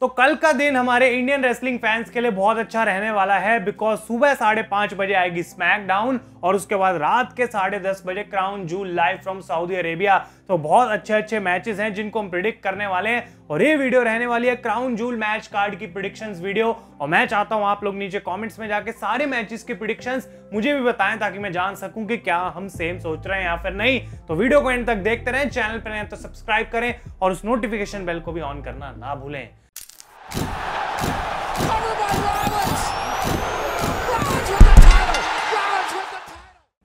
तो कल का दिन हमारे इंडियन रेसलिंग फैंस के लिए बहुत अच्छा रहने वाला है, बिकॉज सुबह 5:30 बजे आएगी स्मैकडाउन और उसके बाद रात के 10:30 बजे crown joule live from Saudi Arabia. तो बहुत अच्छे मैचेस हैं जिनको हम प्रिडिक्ट करने वाले हैं और ये वीडियो रहने वाली है क्राउन जूल मैच कार्ड की प्रिडिक्शंस वीडियो। और मैं चाहता हूं आप लोग नीचे कमेंट्स में जाके सारे मैचेस की प्रिडिक्शंस मुझे भी बताएं ताकि मैं जान सकूं कि क्या हम सेम सोच रहे हैं या फिर नहीं। तो वीडियो को एंड तक देखते रहें, चैनल पर नए तो सब्सक्राइब करें और उस नोटिफिकेशन बेल को भी ऑन करना ना भूलें।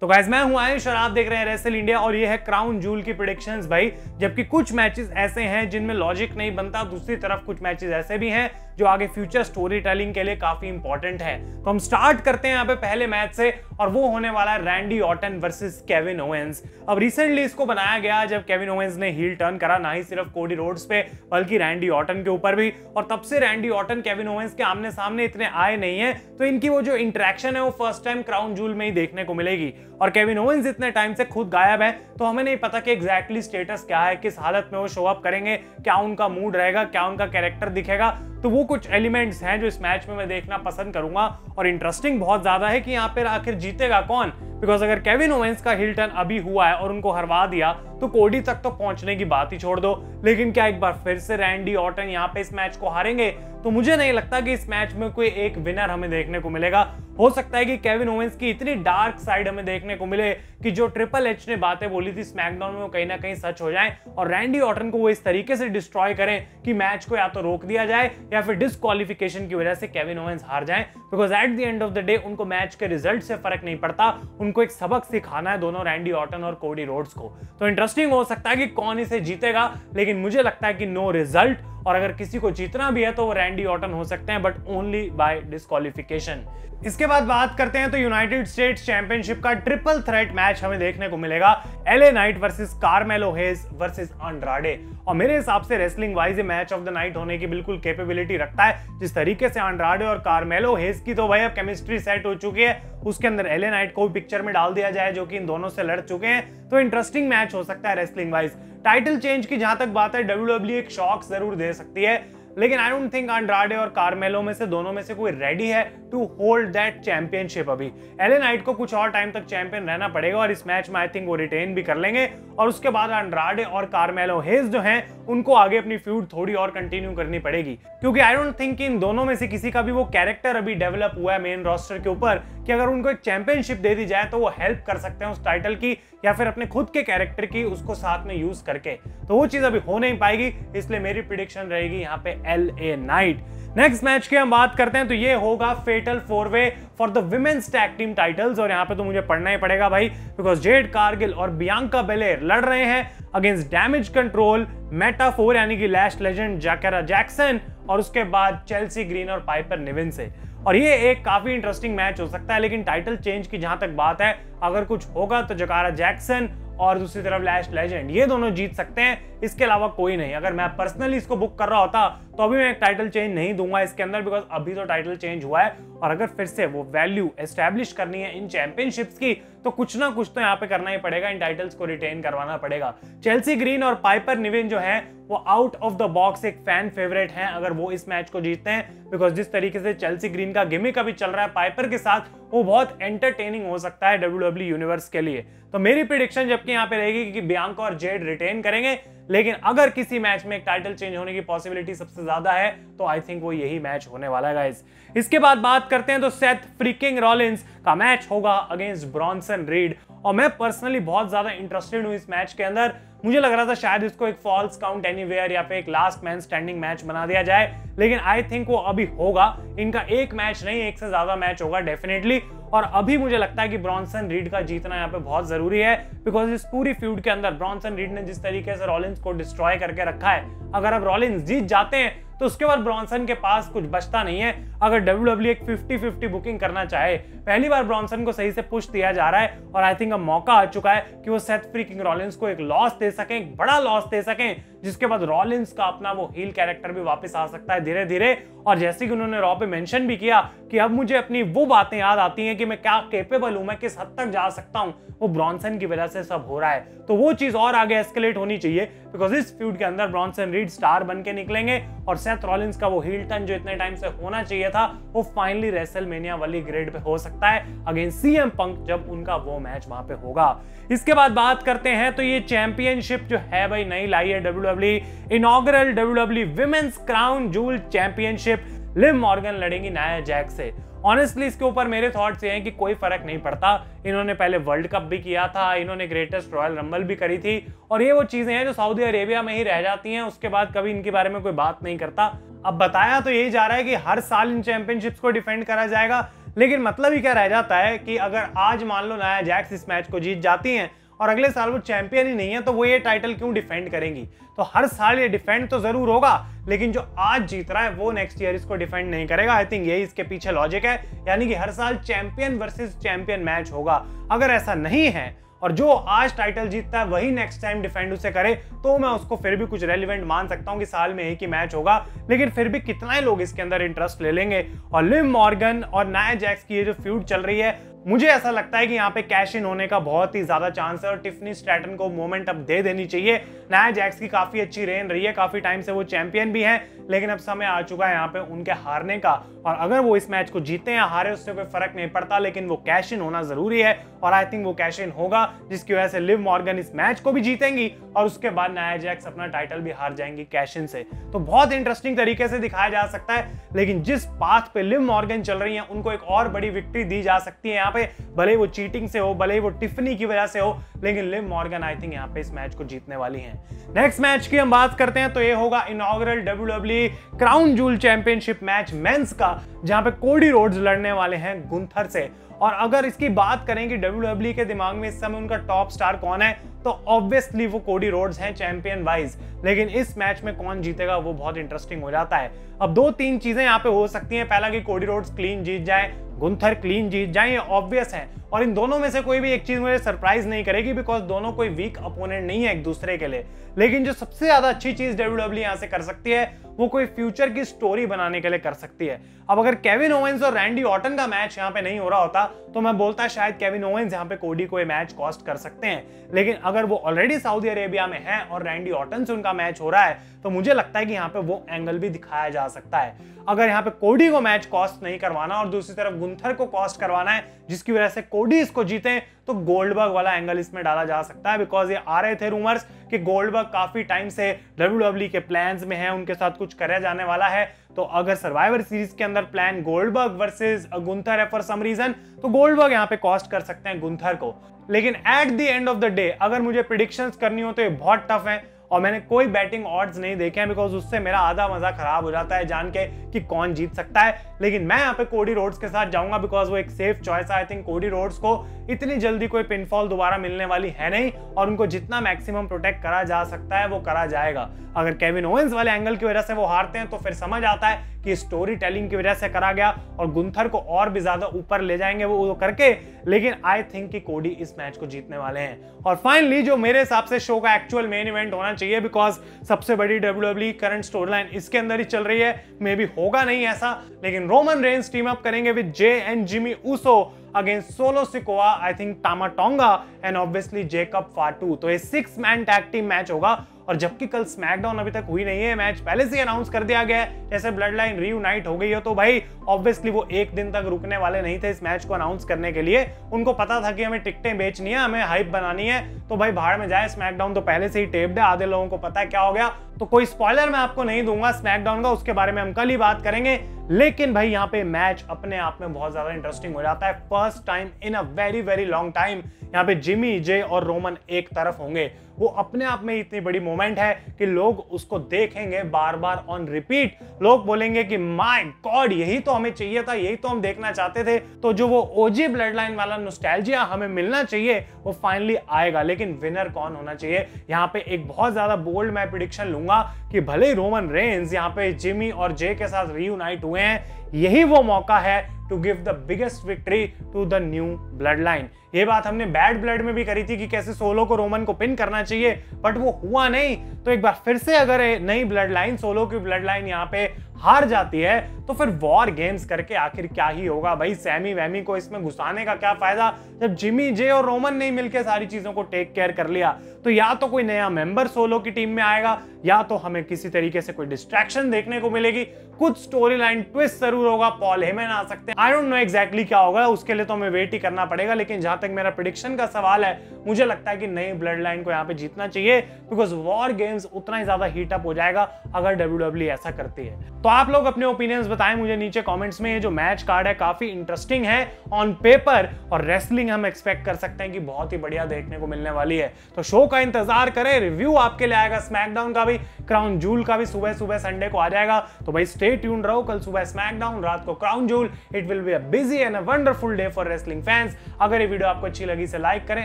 तो गाइस मैं हूं आयुष और आप देख रहे हैं रेसल इंडिया और ये है क्राउन जूल की प्रेडिक्शंस भाई। जबकि कुछ मैचेस ऐसे हैं जिनमें लॉजिक नहीं बनता, दूसरी तरफ कुछ मैचेस ऐसे भी हैं जो आगे फ्यूचर स्टोरी टेलिंग के लिए काफी इंपॉर्टेंट है। तो हम स्टार्ट करते हैं यहाँ पे पहले मैच से और वो होने वाला है Randy Orton versus Kevin Owens. अब रिसेंटली इसको बनाया गया जब केविन ओवेंस ने हील टर्न करा, ना ही सिर्फ कोडी रोड्स पे बल्कि रैंडी ऑर्टन के ऊपर भी, और तब से रैंडी ऑर्टन केविन ओवेंस के आमने सामने इतने आए नहीं है। तो इनकी वो जो इंटरेक्शन है वो फर्स्ट टाइम क्राउन जूल में ही देखने को मिलेगी। और केविन ओवेंस इतने टाइम से खुद गायब है तो हमें नहीं पता कि एग्जैक्टली स्टेटस क्या है, किस हालत में वो शो अप करेंगे, क्या उनका मूड रहेगा, क्या उनका कैरेक्टर दिखेगा। तो वो कुछ एलिमेंट्स हैं जो इस मैच में मैं देखना पसंद करूंगा। और इंटरेस्टिंग बहुत ज्यादा है कि यहाँ पे आखिर जीतेगा कौन, बिकॉज अगर केविन ओवेंस का हिल टर्न अभी हुआ है और उनको हरवा दिया तो कोडी तक तो पहुंचने की बात ही छोड़ दो। लेकिन क्या एक बार फिर से रैंडी ऑर्टन यहाँ पे इस मैच को हारेंगे? तो मुझे नहीं लगता कि इस मैच में कोई एक विनर हमें देखने को मिलेगा। हो सकता है कि केविन ओवेंस की इतनी डार्क साइड हमें देखने को मिले कि जो ट्रिपल एच ने बातें बोली थी स्मैकडाउन में वो कहीं ना कहीं सच हो जाए और रैंडी ऑर्टन को वो इस तरीके से डिस्ट्रॉय करें कि मैच को या तो रोक दिया जाए या फिर डिस्क्वालिफिकेशन की वजह से केविन ओवेंस हार जाए। Because at the end of the day उनको मैच के रिजल्ट से फर्क नहीं पड़ता, उनको एक सबक सिखाना है दोनों रैंडी ऑर्टन और कोडी रोड्स को। तो इंटरेस्टिंग हो सकता है कि कौन इसे जीतेगा, लेकिन मुझे लगता है कि नो रिजल्ट, और अगर किसी को जीतना भी है तो वो रैंडी ऑर्टन हो सकते हैं, बट ओनली बाय डिस्क्वालिफिकेशन। इसके बाद बात करते हैं तो यूनाइटेड स्टेट्स चैंपियनशिप का ट्रिपल थ्रेट मैच हमें देखने को मिलेगा। LA Knight versus Carmelo Hayes versus Andrade. और मेरे हिसाब से wrestling wise match of the night होने की बिल्कुल कैपेबिलिटी रखता है। जिस तरीके से अंड्राडे और कार्मेलो हेज की तो भाई अब केमिस्ट्री सेट हो चुकी है, उसके अंदर एले नाइट को भी पिक्चर में डाल दिया जाए जो कि इन दोनों से लड़ चुके हैं, तो इंटरेस्टिंग मैच हो सकता है रेसलिंग वाइज। टाइटल चेंज की जहां तक बात है WWE एक शॉक जरूर दे सकती है, लेकिन आई डोंट थिंक अंड्राडे और कार्मेलो में से दोनों में से कोई रेडी है टू होल्ड दैट चैंपियनशिप। अभी एले नाइट को कुछ और टाइम तक चैंपियन रहना पड़ेगा और इस मैच में आई थिंक वो रिटेन भी कर लेंगे। और उसके बाद अंड्राडे और कार्मेलो हेज जो हैं उनको आगे अपनी फ्यूड थोड़ी और कंटिन्यू करनी पड़ेगी, क्योंकि आई डोंट थिंक इन दोनों में से किसी का भी वो कैरेक्टर अभी डेवलप हुआ है मेन रोस्टर के ऊपर कि अगर उनको एक चैंपियनशिप दे दी जाए तो वो हेल्प कर सकते हैं उस टाइटल की या फिर अपने खुद के कैरेक्टर की उसको साथ में यूज करके। तो वो चीज अभी हो नहीं पाएगी, इसलिए मेरी प्रेडिक्शन रहेगी यहाँ पे एलए नाइट। नेक्स्ट मैच की हम बात करते हैं तो ये होगा फेटल 4-वे for the women's tag team titles. और यहाँ पे तो मुझे पढ़ना ही पड़ेगा भाई, बिकॉज जेड कारगिल और बियांका बेलेयर लड़ रहे हैं अगेंस्ट डैमेज कंट्रोल, मेटाफोर यानी कि लैश लेजेंड जैकेरा जैक्सन और उसके बाद चेल्सी ग्रीन और पाइपर निविन से। और ये एक काफी इंटरेस्टिंग मैच हो सकता है, लेकिन टाइटल चेंज की जहां तक बात है अगर कुछ होगा तो जकारा जैक्सन और दूसरी तरफ लैश लेजेंड ये दोनों जीत सकते हैं, इसके अलावा कोई नहीं। अगर मैं पर्सनली इसको बुक कर रहा होता तो अभी मैं एक टाइटल चेंज नहीं दूंगा इसके अंदर, बिकॉज अभी तो टाइटल चेंज हुआ है और अगर फिर से वो वैल्यू एस्टैब्लिश करनी है इन चैंपियनशिप्स की तो कुछ ना कुछ तो यहाँ पे करना ही पड़ेगा, इन टाइटल्स को रिटेन करवाना पड़ेगा। चेल्सी ग्रीन और पाइपर निविन जो है वो आउट ऑफ द बॉक्स एक फैन फेवरेट हैं अगर वो इस मैच को जीतते हैं, बिकॉज जिस तरीके से चेल्सी ग्रीन का गिमिक अभी चल रहा है पाइपर के साथ वो बहुत एंटरटेनिंग हो सकता है WWE यूनिवर्स के लिए। तो मेरी प्रेडिक्शन जबकि यहाँ पे रहेगी कि बियांका और जेड रिटेन करेंगे, लेकिन अगर किसी मैच में एक टाइटल चेंज होने की पॉसिबिलिटी सबसे ज्यादा है तो आई थिंक वो यही मैच होने वाला है गाइस। इसके बाद बात करते हैं तो सेथ फ्रीकिंग रॉलिंस का मैच होगा अगेंस्ट ब्रॉन्सन रीड। और मैं पर्सनली बहुत ज्यादा इंटरेस्टेड हूं इस मैच के अंदर। मुझे लग रहा था शायद इसको एक फॉल्स काउंट एनीवेयर या फिर एक लास्ट मैन स्टैंडिंग मैच बना दिया जाए, लेकिन आई थिंक वो अभी होगा। इनका एक मैच नहीं एक से ज्यादा मैच होगा डेफिनेटली। और अभी मुझे लगता है कि ब्रॉन्सन रीड का जीतना यहाँ पे बहुत जरूरी है, बिकॉज इस पूरी फ्यूड के अंदर ब्रॉन्सन रीड ने जिस तरीके से रॉलिंस को डिस्ट्रॉय करके रखा है, अगर अब रॉलिंस जीत जाते हैं तो उसके बाद ब्रॉन्सन के पास कुछ बचता नहीं है। अगर WWE एक 50-50 बुकिंग करना चाहे, पहली बार ब्रॉन्सन को सही से पुश दिया जा रहा है और आई थिंक अब मौका आ चुका है कि वो सेथ फ्रीकिंग रॉलिंस को एक लॉस दे सकें, एक बड़ा लॉस दे सकें, जिसके बाद रॉलिंस का अपना वो हील कैरेक्टर भी वापस आ सकता है धीरे धीरे। और जैसे कि उन्होंने रॉ पे मेंशन भी किया कि अब मुझे अपनी वो बातें याद आती हैं कि मैं क्या केपेबल हूं, मैं किस हद तक जा सकता हूं, वो ब्रॉन्सन की वजह से सब हो रहा है। तो वो चीज और आगे एस्केलेट होनी चाहिए, बिकॉज इस फ्यूड के अंदर ब्रॉन्सन रीड स्टार बन के निकलेंगे और सेथ रॉलिंस का वो हील टर्न जो इतने टाइम से होना चाहिए था वो फाइनली रेसलमेनिया वाली ग्रेड पे हो सकता है अगेंस्ट सीएम पंक जब उनका वो मैच वहां पे होगा। इसके बाद बात करते हैं तो ये चैंपियनशिप जो है भाई नई लाई है WWE, inaugural WWE women's crown jewel championship. Liv Morgan लड़ेंगी नाया जैक्स से। ऑनेस्टली इसके ऊपर मेरे थॉट्स ये हैं कि कोई फर्क नहीं पड़ता। इन्होंने पहले वर्ल्ड कप भी किया था, इन्होंने ग्रेटेस्ट रॉयल रंबल भी करी थी और ये वो चीजें हैं जो सऊदी अरेबिया में ही रह जाती हैं, उसके बाद कभी इनके बारे में कोई बात नहीं करता। अब बताया तो यही जा रहा है कि हर साल इन चैंपियनशिप्स को डिफेंड करा जाएगा, लेकिन मतलब ही क्या रह जाता है कि अगर आज मान लो नाया जैक्स इस मैच को जीत जाती हैं और अगले साल वो चैंपियन ही नहीं है तो वो ये टाइटल क्यों डिफेंड करेंगी। तो हर साल ये डिफेंड तो जरूर होगा, लेकिन जो आज जीत रहा है वो नेक्स्ट ईयर इसको डिफेंड नहीं करेगा। आई थिंक यही इसके पीछे लॉजिक है, यानी कि हर साल चैंपियन वर्सेस चैंपियन मैच होगा। अगर ऐसा नहीं है और जो आज टाइटल जीतता है वही नेक्स्ट टाइम डिफेंड उसे करे तो मैं उसको फिर भी कुछ रेलिवेंट मान सकता हूं कि साल में एक ही मैच होगा, लेकिन फिर भी कितना ही लोग इसके अंदर इंटरेस्ट ले लेंगे। और लिव मॉर्गन और नाया जैक्स की ये जो फ्यूड चल रही है, मुझे ऐसा लगता है कि यहाँ पे कैश इन होने का बहुत ही ज्यादा चांस है और टिफनी स्ट्रैटन को मोमेंट अब दे देनी चाहिए। नाया जैक्स की काफी अच्छी रेन रही है, काफी टाइम से वो चैंपियन भी हैं, लेकिन अब समय आ चुका है यहाँ पे उनके हारने का। और अगर वो इस मैच को जीते या हारे उससे कोई फर्क नहीं पड़ता, लेकिन वो कैश इन होना जरूरी है और आई थिंक वो कैश इन होगा, जिसकी वजह से लिव मॉर्गन इस मैच को भी जीतेंगी और उसके बाद नाया जैक्स अपना टाइटल भी हार जाएंगी कैश इन से। तो बहुत इंटरेस्टिंग तरीके से दिखाया जा सकता है, लेकिन जिस पाथ पे लिव मॉर्गन चल रही है उनको एक और बड़ी विक्ट्री दी जा सकती है यहाँ पे, भले वो चीटिंग से हो, भले ही वो टिफनी की वजह से हो, लेकिन लिव मॉर्गन आई थिंक यहाँ पे इस मैच को जीतने वाली हैं। नेक्स्ट मैच की हम बात करते हैं तो ये होगा inaugural WWE crown jewel championship match men's का, जहां पे कोडी रोड्स लड़ने वाले हैं गुंथर से। और अगर इसकी बात करें कि WWE के दिमाग में इस समय उनका टॉप स्टार कौन है, तो ऑब्वियसली वो कोडी रोड्स हैं चैंपियन वाइज, लेकिन इस मैच में कौन जीतेगा वो बहुत इंटरेस्टिंग हो जाता है। अब दो तीन चीजें यहाँ पे हो सकती हैं, पहला कि कोडी रोड्स क्लीन जीत जाए, गुंथर क्लीन जीत जाए, ये ऑब्वियस है। और इन दोनों में से कोई भी एक चीज मुझे सरप्राइज नहीं करेगी, बिकॉज दोनों कोई वीक अपोनेंट नहीं है एक दूसरे के लिए। लेकिन जो सबसे ज्यादा अच्छी चीज WWE यहाँ से कर सकती है वो कोई फ्यूचर की स्टोरी बनाने के लिए कर सकती है। अब अगर केविन ओवेंस और रैंडी ऑर्टन का मैच यहाँ पे नहीं हो रहा होता तो मैं बोलता शायद केविन ओवेंस यहाँ पे कोडी को ये मैच कॉस्ट कर सकते हैं, लेकिन अगर वो ऑलरेडी सऊदी अरेबिया में है और रैंडी ऑर्टन से उनका मैच हो रहा है तो मुझे लगता है कि यहाँ पे वो एंगल भी दिखाया जा सकता है। अगर यहाँ पे कोडी को मैच कॉस्ट नहीं करवाना और दूसरी तरफ गुंथर को कॉस्ट करवाना है जिसकी वजह से कोडी इसको जीते, तो गोल्डबर्ग वाला एंगल इसमें डाला जा सकता है। बिकॉज ये आ रहे थे रूमर्स कि गोल्डबर्ग काफी टाइम से WWE के प्लान्स में है, उनके साथ कुछ करा जाने वाला है। तो अगर सर्वाइवर सीरीज के अंदर प्लान गोल्डबर्ग वर्सेस गुंथर है फॉर सम रीजन, तो गोल्डबर्ग यहाँ पे कॉस्ट कर सकते हैं गुंथर को। लेकिन at the end of the day अगर मुझे प्रिडिक्शंस करनी हो तो ये बहुत टफ है और मैंने कोई बैटिंग ऑड्स नहीं देखे हैं, बिकॉज उससे मेरा आधा मजा खराब हो जाता है जान के कि कौन जीत सकता है। लेकिन मैं यहाँ पे कोडी रोड्स के साथ जाऊंगा बिकॉज वो एक सेफ चॉइस है। आई थिंक कोडी रोड्स को इतनी जल्दी कोई पिनफॉल दोबारा मिलने वाली है नहीं और उनको जितना मैक्सिमम प्रोटेक्ट करा जा सकता है वो करा जाएगा। अगर केविन ओवेंस वाले एंगल की वजह से वो हारते हैं तो फिर समझ आता है कि स्टोरी टेलिंग की वजह से करा गया और गुंथर को और भी ज्यादा ऊपर ले जाएंगे वो करके। लेकिन आई थिंक कि कोडी इस मैच को जीतने वाले हैं। और फाइनली जो मेरे हिसाब से शो का एक्चुअल मेन इवेंट होना चाहिए, बिकॉज सबसे बड़ी WWE करंट स्टोरी लाइन इसके अंदर ही चल रही है, मे बी होगा नहीं ऐसा, लेकिन रोमन रेंस टीम अप करेंगे with J and Jimmy Uso against solo Sikoa, I think टामा tonga and obviously Jacob फाटू। तो ये 6 मैन टैग टीम मैच होगा। और जबकि कल स्मैकडाउन अभी तक हुई नहीं है, मैच पहले से अनाउंस कर दिया गया है, जैसे ब्लड लाइन रीयूनाइट हो गई हो, तो भाई ऑब्वियसली वो एक दिन तक रुकने वाले नहीं थे इस मैच को अनाउंस करने के लिए। उनको पता था कि हमें टिकटें बेचनी है, हमें हाइप बनानी है, तो भाई भाड़ में जाए। स्मैकडाउन तो पहले से ही टेप्ड है, आधे लोगों को पता है क्या हो गया, तो कोई स्पॉइलर मैं आपको नहीं दूंगा स्मैकडाउन का, उसके बारे में हम कल ही बात करेंगे। लेकिन भाई यहाँ पे मैच अपने आप में बहुत ज्यादा इंटरेस्टिंग हो जाता है। First time in a very very long time यहाँ पे जिमी, जे और रोमन एक तरफ होंगे। वो अपने आप में इतनी बड़ी मोमेंट है कि लोग उसको देखेंगे बार बार ऑन रिपीट। लोग बोलेंगे कि माय गॉड यही तो हमें चाहिए था, यही तो हम देखना चाहते थे। तो जो वो ओजी ब्लड लाइन वाला नॉस्टैल्जिया हमें मिलना चाहिए वो फाइनली आएगा। लेकिन विनर कौन होना चाहिए, यहाँ पे एक बहुत ज्यादा बोल्ड मैं प्रेडिक्शन लूंगा कि भले ही रोमन रेंस यहाँ पे जिमी और जे के साथ रीयूनाइट हुए हैं, यही वो मौका है to give the biggest victory to the new bloodline. ये बात हमने बैड ब्लड में भी करी थी कि कैसे सोलो को रोमन को पिन करना चाहिए, बट वो हुआ नहीं। तो एक बार फिर से अगर नई ब्लड लाइन, सोलो की ब्लड लाइन यहाँ पे हार जाती है तो फिर वॉर गेम्स करके आखिर क्या ही होगा भाई। सैमी वैमी को इसमें घुसाने का क्या फायदा जब जिमी जे और रोमन ने मिलकर सारी चीजों को टेक केयर कर लिया। तो या तो कोई नया मेंबर सोलो की टीम में आएगा या तो हमें किसी तरीके से कोई डिस्ट्रैक्शन देखने को मिलेगी, कुछ स्टोरी लाइन ट्विस्ट जरूर होगा, पॉल हेमन आ सकते हैं। आई डोंट नो एग्जैक्टली क्या होगा, उसके लिए तो हमें वेट ही करना पड़ेगा। लेकिन जहां तक मेरा प्रेडिक्शन का सवाल है, मुझे लगता है कि नई ब्लड लाइन को यहाँ पे जीतना चाहिए, बिकॉज वॉर गेम्स उतना ही ज्यादा हीट अप हो जाएगा अगर WWE ऐसा करती है। तो आप लोग अपने ओपिनियंस बताएं मुझे नीचे कमेंट्स में। ये जो मैच कार्ड है काफी इंटरेस्टिंग है ऑन पेपर, और रेसलिंग हम एक्सपेक्ट कर सकते हैं कि बहुत ही बढ़िया देखने को मिलने वाली है। तो शो का इंतजार करें, रिव्यू आपके लिए आएगा स्मैकडाउन का भी, क्राउन जूल का भी सुबह सुबह संडे को आ जाएगा। तो भाई स्टे ट्यून्ड रहो, कल सुबह स्मैकडाउन, रात को crown joule. It will be a busy and a wonderful day for wrestling fans. अगर ये वीडियो आपको अच्छी लगी से लाइक करें,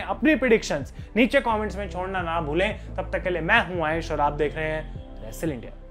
अपनी प्रेडिक्शंस नीचे कमेंट्स में छोड़ना ना भूलें। तब तक के लिए मैं हूं आयुष और आप देख रहे हैं रेसल इंडिया।